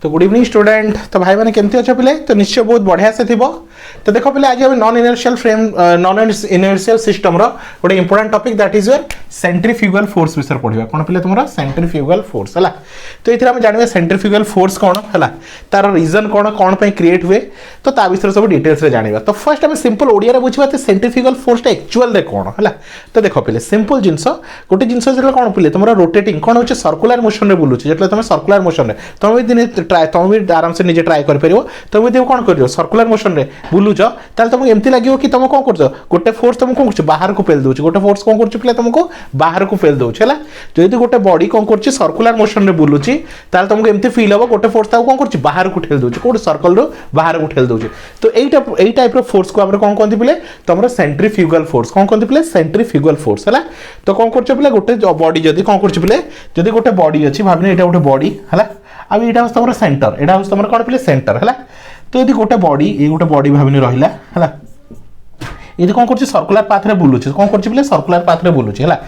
तो good evening student. तो भाई मैंने केमती अच्छे पिले तो निश्चय बहुत बढ़िया से थी। तो देखो पिले आज हम non inertial frame non inertial system रो गोटे important topic that is your centrifugal force विषय पढ़िबा। कोन पिले तुमरा सेंट्रीफ्यूगल फोर्स हला। तो एथिरा हम जानबे सेंट्रीफ्यूगल फोर्स कोन हला, तार रीजन कोन पे क्रिएट हुए, तो ता विषय सब डिटेल्स रे जानिबा। तो फर्स्ट हम सिंपल ओडिया रे बुझिबा ते सेंट्रीफ्यूगल फोर्स टा एक्चुअल रे कोन हला। तो देखो पिले सिंपल जिंस गोटे जिंस जेला कोन पिले तुमरा रोटेटिंग कोन होचे सर्कुलर मोशन रे बुलुचे, जेतले तुम सर्कुलर मोशन रे तुम दिन ट्राई तुम भी आराम से निजे ट्राई कर परियो। तुम भी कोन करियो सर्कुलर मोशन रे बुलुच ताल तुमको एमती लागियो कि तुम कोन करछो गोटे फोर्स तुम कोन करछो बाहर को पेल दोछ, गोटे फोर्स कोन करछो पिले तुमको बाहर को पेल दोछ हला। जदि गोटे बॉडी कोन करछि सर्कुलर मोशन रे बुलुची ताल तुमको एमती फील हो गोटे फोर्स ताको कोन करछि बाहर को ठेल दोछ, कोड सर्कल रो बाहर को ठेल दोछ। तो एई टाइप रो फोर्स को हमरे कोन कोनति पिले तुमरो सेंट्रीफ्यूगल फोर्स कोन कोनति पिले सेंट्रीफ्यूगल फोर्स हला। तो कोन करछो पिले गोटे बॉडी जदि कोन करछि पिले जदि गोटे बॉडी अछि भाबने एटा गोटे बॉडी हला, अब एटा तुम सेंटर, एटा तुम कौन पे सेंटर है। तो यदि गोटे बॉडी ये गोटे बॉडी भावनी रहा है, ये कौन कर सर्कुलर पाथ रे बुलुचे, कौन कर सर्कुलर पाथ रे बुलुचे है।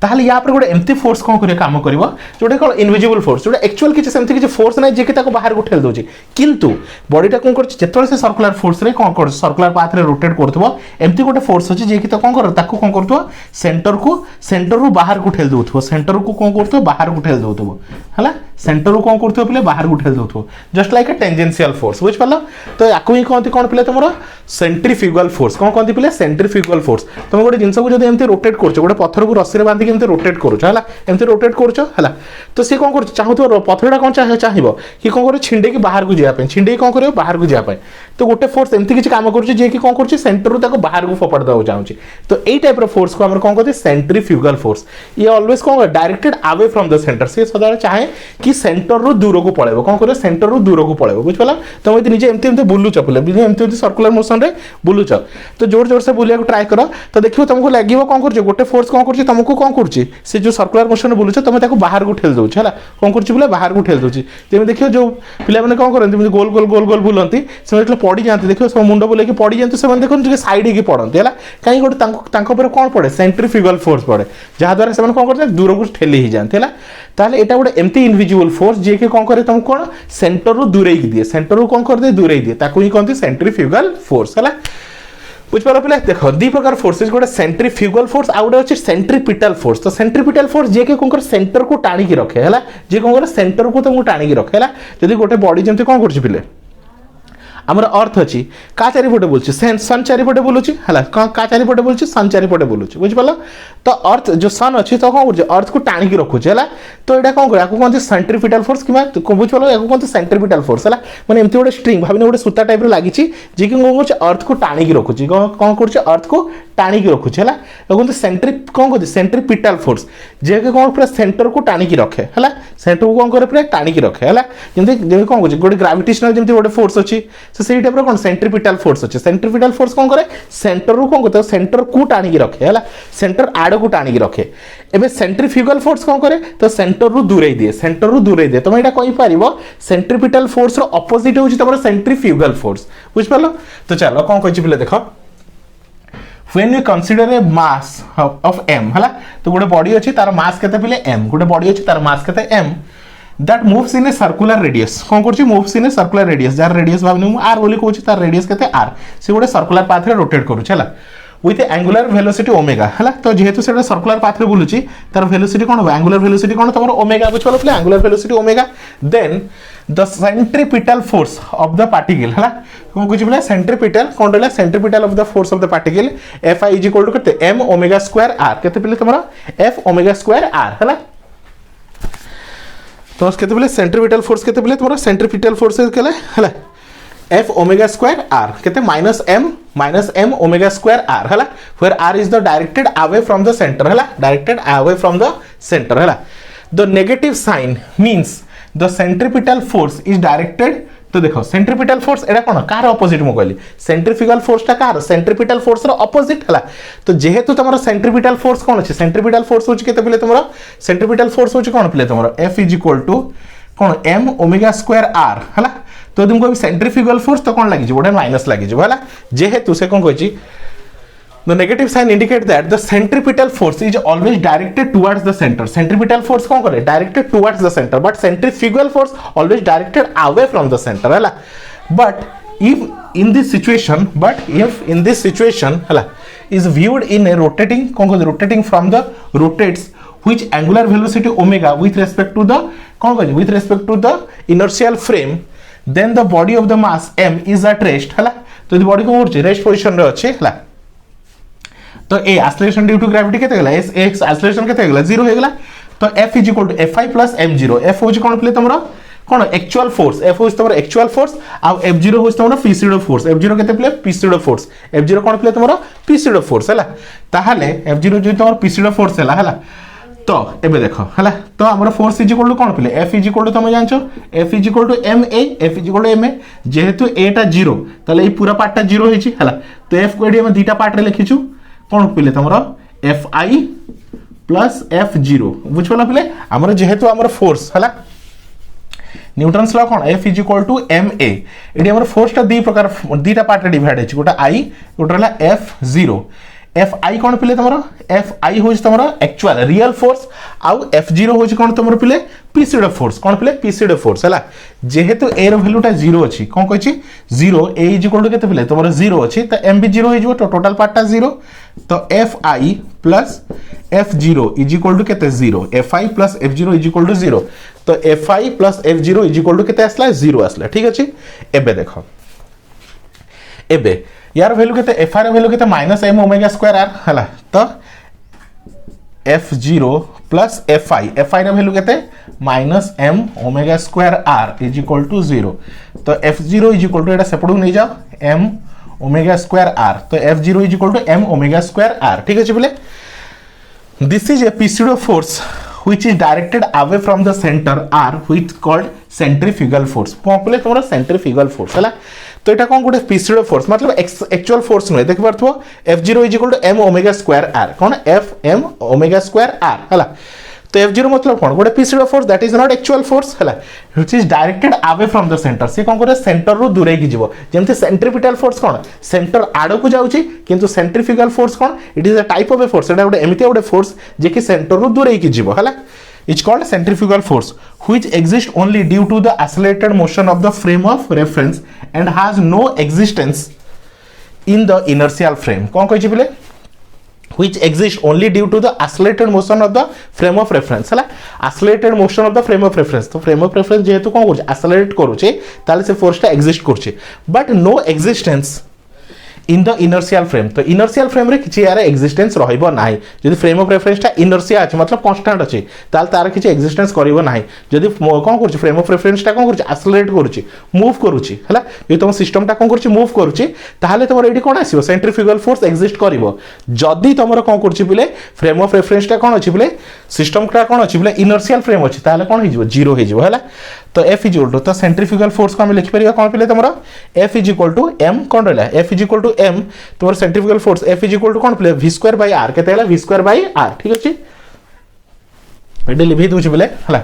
ताहले या पर गोटे एमती फोर्स कौन करिया काम करिवो जोटे कौन इनविजिबल फोर्स, जोटे एक्चुअल किछि सेमती किछि फोर्स नै जे कि ताको बाहर को ठेल दोछि, किंतु बॉडीटा कौन करछि जेतले से सर्कुलर फोर्स रे कौन कर सर्कुलर पाथ रे रोटेट करथबो एमती गोटे फोर्स अछि जे कि त कौन कर ताको कौन करथबो सेंटर रो बाहर को ठेल दोथबो, सेंटर को कौन करथबो बाहर को ठेल दोथबो हला। सेंटर को कौन करथबो पले बाहर को ठेल दोथबो just like a tangential force, बुझ पालो। तो याकू ही कहंती कौन पले तुमरो सेंट्रीफ्यूगल फोर्स, कौन कहंती पले सेंट्रीफ्यूगल फोर्स। तुम गोटे जिंस को जदि एमती रोटेट करछो गोटे पत्थर को रस्सी रे बांधी के एमती रोटेट करछो हला, एमती रोटेट करछो हला। तो से कौन करछो चाहतो पत्थरटा कौन चाहिबो कि कौन करे छिंडे की बाहर को जिया पे, छिंडे कौन करियो बाहर को जिया पे। तो गोटे फोर्स एमती किछि काम करछो जे कि कौन करछो सेंटर रो ताको बाहर को फोपाड़ दउ चाहूची। तो एई टाइप रो फोर्स को हम कौन कहते सेंट्रीफ्यूगल फोर्स। ये ऑलवेज कौन directed away from the centre, से सदा चाहे कि सेंटर रो दूर को पळेबो, कौन करियो सेंटर रो दूर को पळेबो, बुझ पाला। तुम यदि निजे एमती बुलुच पले एमती सर्कुलर मोशन रे बुलुच, तो जोर जोर से बुलिया को ट्राई करो तो देखियो तुमको लागिवो कौन करछ गोटे फोर्स कौन करछ तुमको कौन करछ से जो सर्कुलर मोशन रे बुलुछ तुम ताको बाहर को ठेल दोछ हला, कौन करछ बोले बाहर को ठेल दोछ। तुम देखियो जो पिला माने कौन करंती गोल गोल गोल गोल बुलंती से मतलब पड़ी जानते, देखियो सब मुंडो बुले के पड़ी जानते से देखो जे साइड के पड़ंती हला, काई गोटे तांको ऊपर कौन पड़े सेंट्रीफ्यूगल फोर्स पड़े जहा द्वारा से कौन करते दूर को ठेली ही जानते हला। ताले एटा गोटे एमती इनविजिबल फोर्स जे के कौन करे तुमको कौन सेंटर रो दूरेई दिए, सेंटर रो कौन कर दे दूरेई दिए, ताको ही कहंती सेंट्रीफ्यूगल फोर्स हला। बुझ पारो पिले देखो दी प्रकार फोर्सेस गोटे सेंट्रीफ्यूगल फोर्स आ गोटे अछि सेंट्रीपिटल फोर्स। तो सेंट्रीपिटल फोर्स जे के कोन कर सेंटर को टाणी की रखे हला, जे कोन कर सेंटर को तुमको टाणी की रखे हला। जदी गोटे बॉडी जेमते कोन करछि पिले हमर अर्थ अछि का चारि पटे बोलछि सन चारि पटे बोलुछि हला, का चारि पटे बोलछि सन चारि पटे बोलुछि, बुझ पालो। तो अर्थ जो सन अछि तो कोन करछि अर्थ को टाणी की रखुछि हला। तो एटा कोन कर याकू कोन सेंट्रीपिटल फोर्स किबा बुझ पालो याकू कोन सेंट्रीपिटल फोर्स हला। माने एमति गोटे स्ट्रिंग भाबिने गोटे सूता टाइप रे लागिछि जे कि कोन करछि अर्थ को टाणी की रखुछि, कोन करछि अर्थ को टाणी की रखुछि हला। कोन सेंट्री कोन करछि सेंट्रीपिटल फोर्स जे के कोन पूरा सेंटर को टाणी की रखे हला, सेंटर को कोन करे पूरा टाणी की रखे हला। जेमति कोन करछि गोटे ग्रेविटेशनल जेमति गोटे फोर्स अछि तो सेही टाइप रो कोन सेंट्रीपिटल फोर्स अछि। सेंट्रीपिटल फोर्स कोन करे सेंटर रो कोन करते सेंटर को टाणी की रखे हला, सेंटर आड़ को टाणी की रखे। एबे सेंट्रीफ्यूगल फोर्स कोन करे तो सेंटर रो दूरेई दिए, सेंटर रो दूरेई दिए। तुम एटा कहि पारिबो सेंट्रीपिटल फोर्स रो ऑपोजिट होछि तमरो सेंट्रीफ्यूगल फोर्स, बुझ पालो। तो चलो कोन कहछि पिले देखो when we consider a mass of m हला, तो गोटे बॉडी अछि तार मास केते पिले m, गोटे बॉडी अछि तार मास केते m that moves in a circular radius, कोन करछि moves in a circular radius जार रेडियस भाबनु r बोली कहछि तार रेडियस केते r, से गोटे सर्कुलर पाथ रे रोटेट करू छला with angular velocity ओमेगा हला। तो जेहेतु सेटा सर्कुलर पाथ रे बुलुची तार वेलोसिटी कोन हो एंगुलर वेलोसिटी कोन तमरो ओमेगा, बुझ पालो प्ले angular velocity omega. Then the centripetal force of the particle हला, कोन कुछ बोले सेंट्रीपिटल कोन रहला centripetal of the force of the particle Fi is equal to केते m ओमेगा स्क्वायर r, केते पिले तमरो f ओमेगा स्क्वायर r हला। तो केते पिले सेंट्रीपिटल फोर्स केते पिले तमरो सेंट्रीपिटल फोर्स केले हला f ओमेगा स्क्वायर r केते minus m omega square r हला, where r is the directed away from the center हला, directed away from the center हला। the negative sign means the centripetal force is directed। तो देखो centripetal force एटा कोन car opposite मो कहली centrifugal force टा car centripetal force रो opposite हला। तो जेहेतु तमरो सेंट्रीपिटल फोर्स कोन अछि सेंट्रीपिटल फोर्स होछि केते पिले तमरो सेंट्रीपिटल फोर्स होछि कोन पिले तमरो f इज इक्वल टू कोन m ओमेगा स्क्वायर r हला। तो तुमको सेंट्रीफ्यूगल फोर्स तो कोन लागि जे गोटे माइनस लागि जे हला, जेहेतु से कोन कहछि The negative sign indicate that the centripetal force is always directed towards the center. Centripetal force कौन करे? Directed towards the center, but centrifugal force always directed away from the center, है ला? But if in this situation, है ला, is viewed in a rotating, कौन करे? Rotating from the rotates which angular velocity omega with respect to the, कौन करे? With respect to the inertial frame, then the body of the mass m is at rest, है ला? तो the body कौन करছে? Rest position रे अच्छे, है ला? तो ए acceleration due to gravity केते गेला एस एक्सेलरेशन केते गेला 0 हो गेला तो f is equal to fi plus m0 f होज कोन प्ले तमरा कोन एक्चुअल फोर्स f होज तमरा एक्चुअल फोर्स आ f0 होज तमरा p सीडो फोर्स f0 केते प्ले p सीडो फोर्स f0 कोन प्ले तमरा p सीडो फोर्स हला ताहाले f0 जो तमरा p सीडो फोर्स हला हला तो एबे देखो हला तो हमर फोर्स इज इक्वल टू कोन प्ले f इज इक्वल टू तुम जानछो f is equal to ma f is equal to ma जेहेतु a टा 0 तले ई पूरा पार्ट टा 0 होईची हला तो f को एडी हम दुटा पार्ट रे लिखिछु कौन पिले तमरा fi प्लस f0 बुझ पला पिले हमर जेहेतु हमर फोर्स हला न्यूटन्स लॉ कौन f is equal to ma एडी हमर फोर्स टा दी प्रकार दीटा पार्ट रे डिवाइड है गोटा i गोटा हला f0 fi कौन पिले तमरा fi होज तमरा एक्चुअल रियल फोर्स आउ f0 होज कौन तमरा पिले p सीडो फोर्स कौन पिले p सीडो फोर्स हला जेहेतु a रो वैल्यू टा 0 अछि कौन कहछि 0 a इज इक्वल टू केते पिले तमरा 0 अछि त m भी 0 हो जइबो तो टोटल पार्ट टा 0 तो fi plus f0 is equal to केते 0 fi plus f0 is equal to 0 तो fi plus f0 is equal to केते आसला 0 आसला ठीक अछि एबे देखो एबे यार वैल्यू केते fi रो वैल्यू केते minus m omega square r हला तो f0 प्लस fi रो वैल्यू केते minus m omega square r is equal to 0 तो f0 इज इक्वल टू एटा सेपडू नै जाओ m ओमेगा स्क्वायर r तो f0 is equal to m omega square r ठीक अछि बोले this is a pseudo force which is directed away from the center r which called centrifugal force को बोले तोरा centrifugal force हला तो एटा कोन गोटे pseudo force मतलब एक्चुअल फोर्स नै देख परथो f0 is equal to m omega square r कोन f m omega square r हला तो f0 मतलब कोन गोटे pseudo force that is not actual force हला which is directed away from the center से कोन करे सेंटर रो दूरे की जीवो जेमते सेंट्रीपिटल फोर्स कोन सेंटर आडो को जाउची किंतु centrifugal force cone it is a type of a force एटा गोटे एमिति गोटे फोर्स जे कि सेंटर रो दूरे की जीवो हला It's called centrifugal force, which exists only due to the accelerated motion of the frame of reference and has no existence in the inertial frame. कौन कहिछि बिले? Which exists only due to the accelerated motion of the frame of reference. हला accelerated motion of the frame of reference. तो frame of reference जेहेतु कौन करूछि accelerate करूछि ताले से force टा exist करूछि but no existence in the inertial frame तो inertial frame रे किछि यार existence रहिबो नाही जदि frame of reference टा inertia अछि मतलब constant अछि ताल तार किछि existence करिवो नाही जदि कोन करूछि frame of reference टा कोन करूछि accelerate करूछि move करूछि हला जे तुम सिस्टम टा कोन करूछि move करूछि ताहाले तमर एडी कोन आसीबो centrifugal force exist करिवो जदि तमर कोन करूछि बिले frame of reference टा कोन अछि बिले सिस्टम टा कोन अछि बिले inertial frame अछि ताहाले कोन हिजबो 0 हिजबो हला तो f इज इक्वल टू तो सेंट्रीफ्यूगल फोर्स को हम लिखि परिबा कोन पिले तमरा f is equal to m कोन रहला f is equal to m तमर centrifugal force f is equal to कोन पिले v स्क्वायर बाय r केते हला v स्क्वायर बाय r ठीक अछि एडे लिखि दोछि बिले हला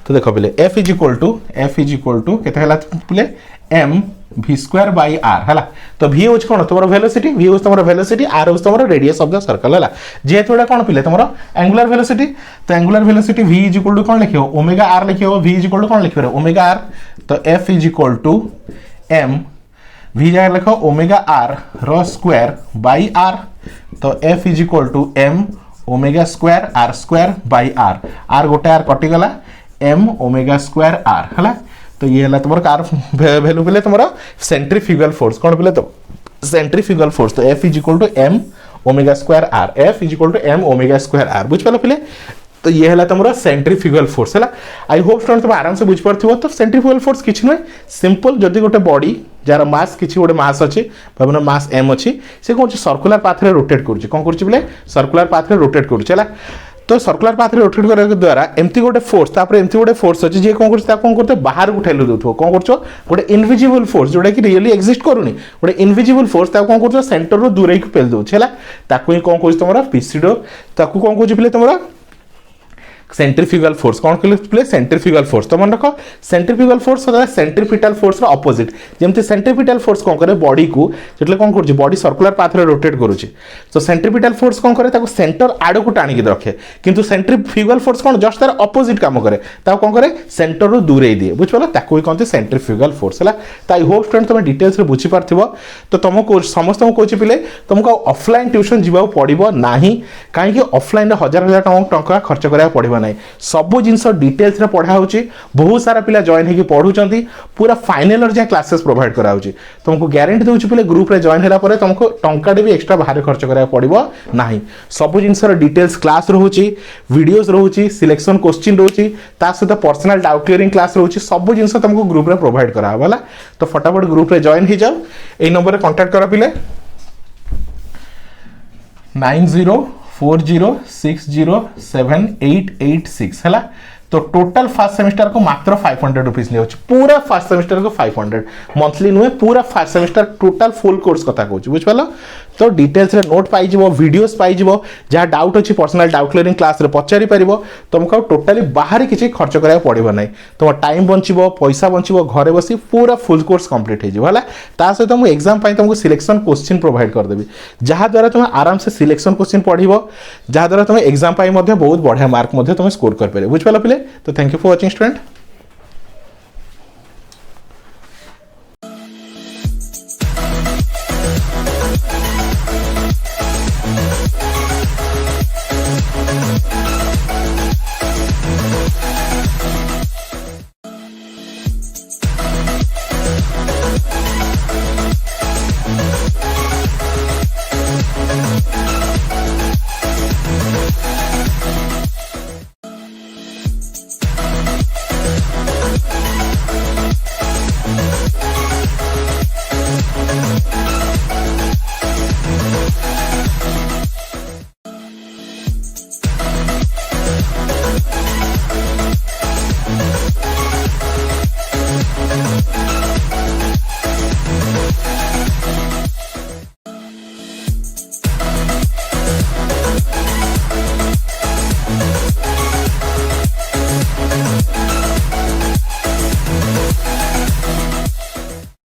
तो देखो बिले f इज इक्वल टू केते हला पिले m v square by r हला तो v होच कोन तमरो वेलोसिटी v होच तमरो वेलोसिटी r होच तमरो रेडियस ऑफ द सर्कल हला जे थोड़ा कोन पिले तमरो एंगुलर वेलोसिटी तो angular velocity v is equal to कोन लिखियो ओमेगा r लिखियो v इज इक्वल टू कोन लिखियो ओमेगा r तो f is equal to m v जाय लिखो ओमेगा r रो स्क्वायर बाय r तो f is equal to m omega square r square by r गोटे r कटि गला m ओमेगा स्क्वायर r हला तो ये हला तमरो कार वैल्यू पिले तमरो सेंट्रीफ्यूगल फोर्स कोन पिले तो सेंट्रीफ्यूगल फोर्स तो F is equal to m omega square r F is equal to m omega square r बुझ पालो पिले तो ये हला तमरो सेंट्रीफ्यूगल फोर्स हला आई होप स्टूडेंट तुम आराम से बुझ परथिबो तो सेंट्रीफ्यूगल फोर्स किछ नै सिंपल जदी गोटे बॉडी जार मास किछि गोटे मास अछि भाबना मास m अछि से कोन सर्कुलर पाथ रे रोटेट करछि कोन करछि बिले सर्कुलर पाथ रे रोटेट करछि हला तो सर्कुलर पाथ रे रोटेट करके द्वारा एमती गोटे फोर्स तापर एमती गोटे फोर्स अछि जे कोन करछ ता कोन करते बाहर को ठेलु देथो कोन करछो गोटे इनविजिबल फोर्स जोडा कि रियली एग्जिस्ट करूनी गोटे इनविजिबल फोर्स ता कोन करछो सेंटर रो दूरे को पेल दो छला ताको ही कोन करछ तमरा पीसीडो ताको कोन करछ पिले तमरा सेंट्रीफ्यूगल फोर्स कौन कहले सेंट्रीफ्यूगल फोर्स। तो मन रख सेंट्रीफ्यूगल फोर्स सदा सेंट्रीपिटल फोर्स रो ऑपोजिट। जेमति सेंट्रीपिटल फोर्स कौन करे बॉडी को जेतले कौन करछि बॉडी सर्कुलर पाथ रे रोटेट करूछि। तो सेंट्रीपिटल फोर्स कौन करे ताको सेंटर आड़ को टाणी के रखे, किंतु सेंट्रीफ्यूगल फोर्स कौन जस्ट तार ऑपोजिट काम करे, ताको कौन करे सेंटर रो दूरे दिए। बुझ पालो ताको ही कहते सेंट्रीफ्यूगल फोर्स हला। तो आई होप स्टूडेंट तुम डिटेल्स रे बुझी पारथिबो। तो तुमको समस्त को कहछि पिले तुमको ऑफलाइन ट्यूशन जीवा पड़िबो नाही, काहे कि ऑफलाइन रे हजार हजार टंका खर्च करा पड़िबो नाही। सब जिंस डिटेल्स रे पढ़ा होछि, बहुत सारा पिला जॉइन हेकि पढुचंती, पूरा फाइनल रे जे क्लासेस प्रोवाइड करा होछि। तुमको गारंटी दोछि पिले ग्रुप रे जॉइन होला परे तुमको टंका भी एक्स्ट्रा बाहर खर्च करा पड़िबो नाही। सब जिंस रे डिटेल्स क्लास रहउछि, वीडियोस रहउछि, सिलेक्शन क्वेश्चन रहउछि, ता सहित पर्सनल डाउट क्लियरिंग क्लास रहउछि। सब जिंस तुमको ग्रुप रे प्रोवाइड करा होला। तो फटाफट ग्रुप रे जॉइन हो जाओ। ए नंबर रे कांटेक्ट करा पिले 9040607886 है। तो टोटल फर्स्ट सेमिस्टर को मात्र 500 रुपीज नहीं, पूरा फर्स्ट सेमिस्टर को 500 मंथली नुहे, पूरा first semester total full course कथा कहूँ बुझ पाल। तो डिटेल्स रे नोट पाई वीडियोस पाई जहाँ डाउट अच्छी पर्सनल डाउट क्लियरिंग क्लास रे पचारि पारिबो। तुमको टोटाली बाहर किसी खर्च करा पड़ो ना, तुम टाइम बंचो, पैसा बंचो, घरे बसी पूरा फुल कोर्स कंप्लीट हो है। ता सहित मुझे एग्जाम तुमको सिलेक्शन क्वेश्चन प्रोवाइड करदेवी, जहाँद्वारा तुम आराम से सिलेक्शन क्वेश्चन पढ़, जहाँद्वारा तुम एग्जाम बहुत बढ़िया मार्क तुम स्कोर कर पारे बुझ पाल पिले। तो thank you for watching student.